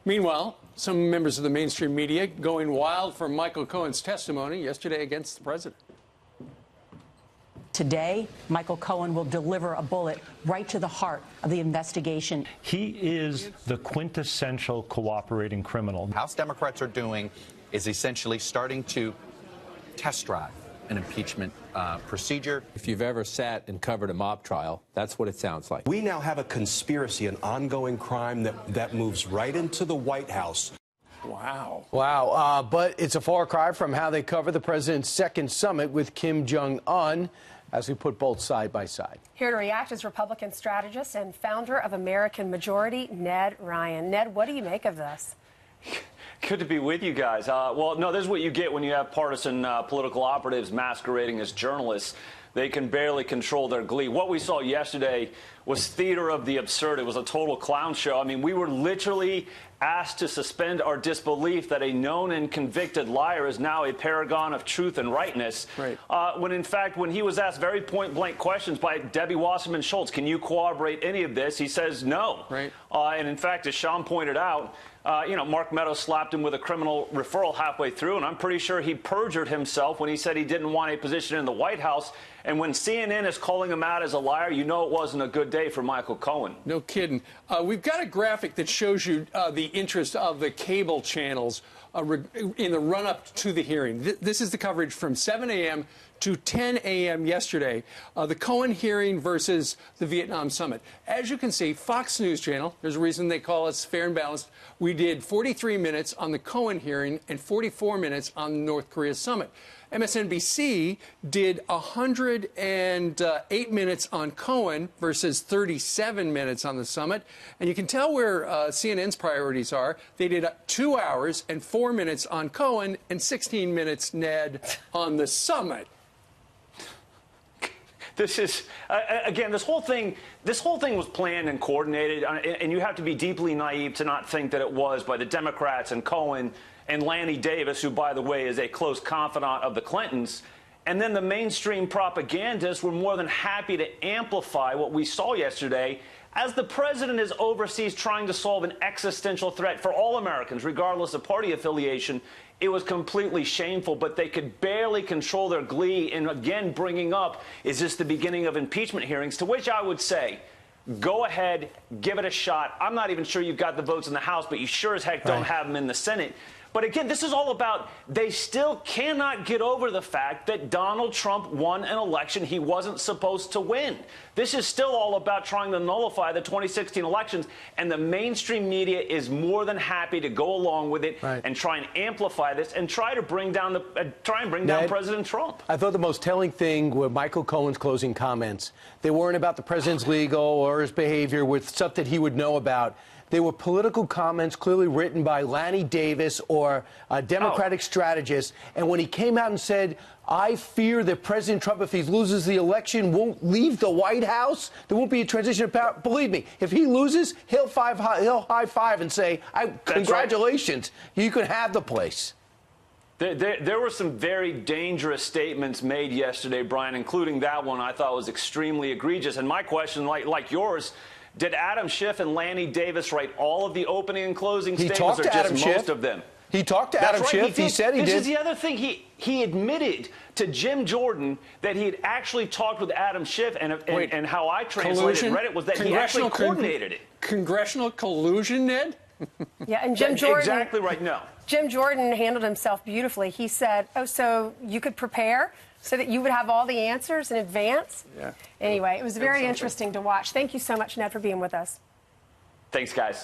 Meanwhile, some members of the mainstream media going wild for Michael Cohen's testimony yesterday against the president. Today, Michael Cohen will deliver a bullet right to the heart of the investigation. He is the quintessential cooperating criminal. House Democrats are doing is essentially starting to test drive an impeachment procedure. If you've ever sat and covered a mob trial, that's what it sounds like. We now have a conspiracy, an ongoing crime that moves right into the White House. Wow. Wow. But it's a far cry from how they cover the president's second summit with Kim Jong-un, as we put both side by side. Here to react is Republican strategist and founder of American Majority, Ned Ryun. Ned, what do you make of this? Good to be with you guys. Well, no, this is what you get when you have partisan political operatives masquerading as journalists. They can barely control their glee. What we saw yesterday was theater of the absurd. It was a total clown show. I mean, we were literally asked to suspend our disbelief that a known and convicted liar is now a paragon of truth and rightness. Right. When, in fact, when he was asked very point-blank questions by Debbie Wasserman Schultz, can you corroborate any of this? He says no. Right. And, in fact, as Sean pointed out, Mark Meadows slapped him with a criminal referral halfway through, and I'm pretty sure he perjured himself when he said he didn't want a position in the White House. And when CNN is calling him out as a liar, you know it wasn't a good day for Michael Cohen. No kidding. We've got a graphic that shows you the interest of the cable channels in the run-up to the hearing. This is the coverage from 7 a.m. to 10 a.m. yesterday, the Cohen hearing versus the Vietnam summit. As you can see, Fox News Channel, there's a reason they call us fair and balanced, we did 43 minutes on the Cohen hearing and 44 minutes on North Korea summit. MSNBC did 108 minutes on Cohen versus 37 minutes on the summit. And you can tell where CNN's priorities are. They did 2 hours and 4 minutes on Cohen and 16 minutes, Ned, on the summit. This is, again, this whole thing was planned and coordinated, and you have to be deeply naive to not think that it was by the Democrats and Cohen and Lanny Davis, who, by the way, is a close confidant of the Clintons. And then the mainstream propagandists were more than happy to amplify what we saw yesterday as the president is overseas trying to solve an existential threat for all Americans, regardless of party affiliation. It was completely shameful, but they could barely control their glee in, again, bringing up, is this the beginning of impeachment hearings? To which I would say, go ahead, give it a shot. I'm not even sure you've got the votes in the House, but you sure as heck don't have them in the Senate. But again, this is all about they still cannot get over the fact that Donald Trump won an election he wasn't supposed to win. This is still all about trying to nullify the 2016 elections, and the mainstream media is more than happy to go along with it and try and amplify this and try to bring down down President Trump. I thought the most telling thing were Michael Cohen's closing comments. They weren't about the president's legal or his behavior with stuff that he would know about. They were political comments clearly written by Lanny Davis or a Democratic strategist. And when he came out and said, I fear that President Trump, if he loses the election, won't leave the White House, there won't be a transition of power. Believe me, if he loses, he'll high five and say, congratulations, you can have the place. There were some very dangerous statements made yesterday, Brian, including that one I thought was extremely egregious. And my question, like yours, did Adam Schiff and Lanny Davis write all of the opening and closing statements, or just most of them? He talked to Adam Schiff. He said he did. This is the other thing. He admitted to Jim Jordan that he had actually talked with Adam Schiff, and how I translated and read it was that he actually coordinated it. Congressional collusion, Ned? Yeah, and Jim Jordan. Exactly right, no. Jim Jordan handled himself beautifully. He said, oh, so you could prepare so that you would have all the answers in advance? Yeah. Anyway, it was very interesting to watch. Thank you so much, Ned, for being with us. Thanks, guys.